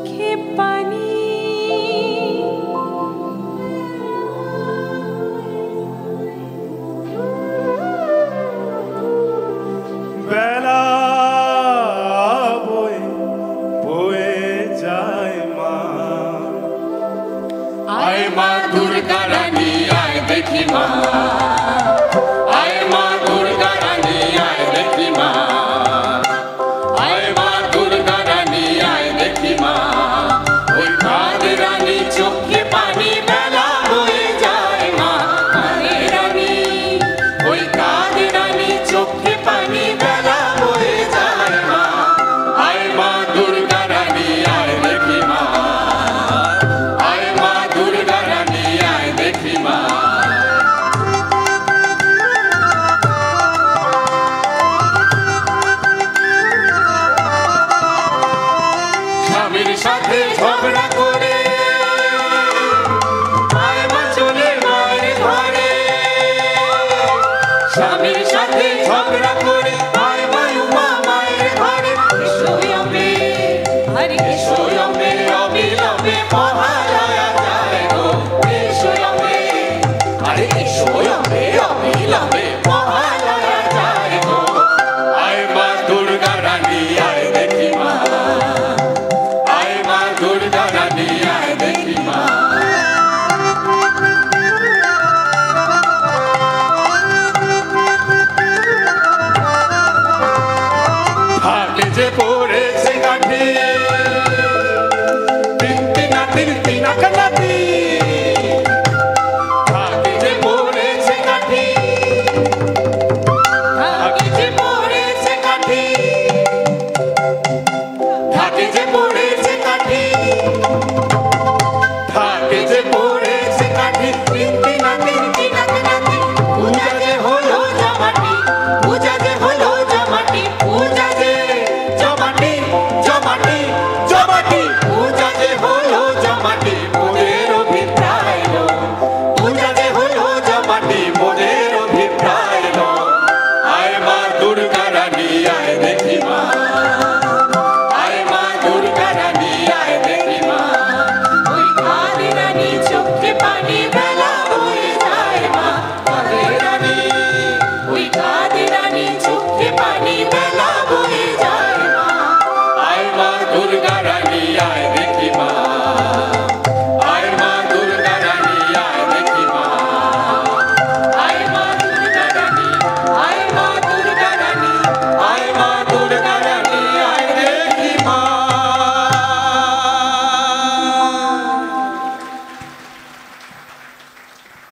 চোখে পানি বেলা বয়ে বয়ে যায় মা আয় মা দুর্গা রানী আয় দেখি মা আয় মা দুর্গা রানী আয় দেখি মা আয় মা দুর্গা রানী আয় দেখি মা ওই কাঁদ রানী চোখে পানি বেলা বয়ে যায় মা কাঁদে রানী ওই কাঁদ রানী চোখে পানি বেলা বয়ে যায় মা আয় মা দুর্গা রানী আয় দেখি মা আয় মা দুর্গা রানী আয় দেখি মা স্বামীর সাথে ঝগড়া করে আয় মা চলে মায়ের ঘরে স্বামীর সাথে ঝগড়া করে আয় মা উমা মায়ের ঘরে এসো অম্বে হরে এসো অম্বে অবিলম্বে মহালয়া যায় গো এসো অম্বে আরে এসো অম্বে অবিলম্বে মহালয়া যায় গো আয় মা দুর্গা রানী আয় দেখি মা আয় মা দুর্গা রানী আয় দেখি মা হাতে যে পড়েছে কাঠি তিন তিনা কানাতি